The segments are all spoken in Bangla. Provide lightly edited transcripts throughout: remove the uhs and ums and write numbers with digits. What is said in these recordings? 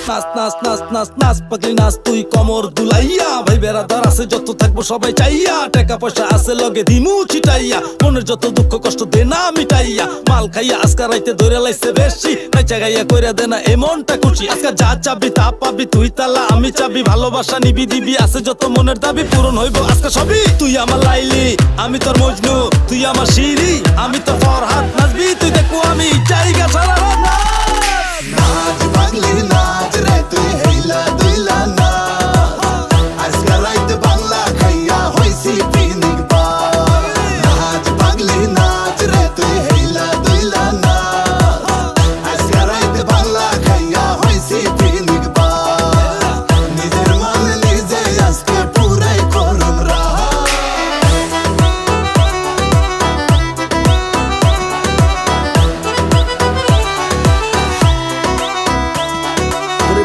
নাচ নাচ নাচ নাচ নাচ পাগলি নাচ তুই কমর দুলাইয়া, ভাই বেড়াদার আছে যত থাকবো সবাই চাইয়া, টাকা পয়সা আছে লগে দিমু ছিটাইয়া, মনের যত দুঃখ কষ্ট দে না মিটাইয়া, মাল খাইয়া আজকা রাইতে ধরে লাইছে বেশি, নাইচা গাইয়া কইরা দে না এমনটা খুশি, আজকা যা চাবি তা পাবি, তুই তালা আমি চাবি, ভালোবাসা নিবি দিবি, আছে যত মনের দাবি পূরণ হইব আজকা সবই। তুই আমার লাইলি আমি তোর মজনু, তুই আমার শিরি আমি তোর ফরহাদ, নাচবি তুই দেখবো আমি জায়গা সারা রাত। নাচ পাগলি নাচ রে তুই হেইলা দুইলা না, আজকে রাইতে বাংলা খাইয়া হইছি পিকনিক বার। নাচ পাগলি নাচ রে তুই হেইলা দুইলা না, আজকে রাইতে বাংলা খাইয়া হইছি পিকনিক বার। নিজের মান নিজে আজকে পুরাই করুম রাহা।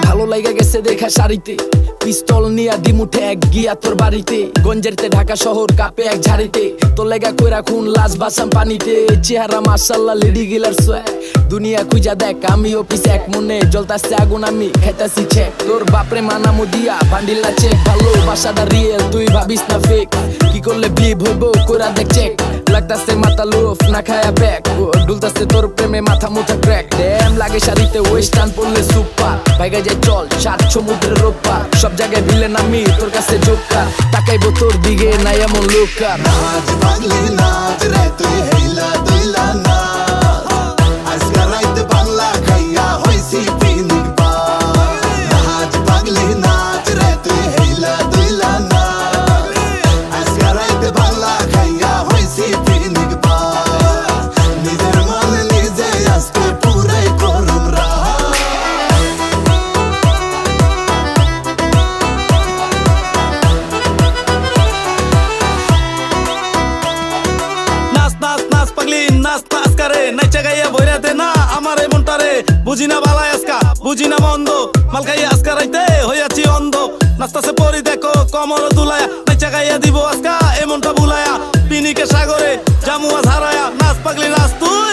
ভালো লাগা গেছে দেখা শাড়িতে, পিস্তল নিয়া দিমুঠে এক গিয়া তোর বাড়িতে, গঞ্জেরতে ঢাকা শহর কাপে এক ঝাড়িতে, তোর লেগা কইরা খুন লাশ বাসাম পানিতে, চেহারা মাশাআল্লাহ লেডি গিলার সোয়া, দুনিয়া খুঁজা দেখ আমি অফিস এক মনে, জ্বলতাছে আগুন আমি খাইতাছি চেক, তোর বাপরে মানামু দিয়া বান্ডিলা চেক, ভালোবাসাটা রিয়েল তুই ভাবিস না ফেক, কি করলে বিয়ে হইব কইরা দেখ চেক, লাগতাছে মাথা লোফ না খায়া ব্যাক, ডুলতাছে তোর প্রেমে মাথা মুথা ক্র্যাক, ড্যাম লাগে শাড়িতে ওয়েস্টার্ন পরলে সুপার, ভাইগা যায় চল সাত সমুদ্রের রোপার, সব জায়গায় ভিলেন আমি তোর কাছে জোকার, তাকাইবো তোর দিকে নাই এমন লোকার। নাচ পাগলি নাচ রে তুই হেইলা দুইলা না, আজকে রাইতে বাংলা খাইয়া হইছি পিকনিক বার। নাচ পাগলি নাচ রে তুই হেইলা দুইলা না, আজকে রাইতে বাংলা খাইয়া হইছি পিকনিক বার। নিজের মান নিজে আজকে পুরাই করুম রাহা। নাচ নাচ নাচ পাগলি নাচ নাচ করে, নাইচা গাইয়া বইরা দে না আমার এই মনটারে, বুঝি না বালাই আজকা বুঝি না মন্দ, মাল খাইয়া আজকা রাইতে হইয়াছি অন্ধ, নাচতাছে পরি দেখো কমর দুলায়া, নাইচা গাইয়া দিব আজকা এমনটা বুলায়া, পিনিকে সাগরে জামুয়া ঝাড়ায়া, নাচ পাগলি নাচ তুই।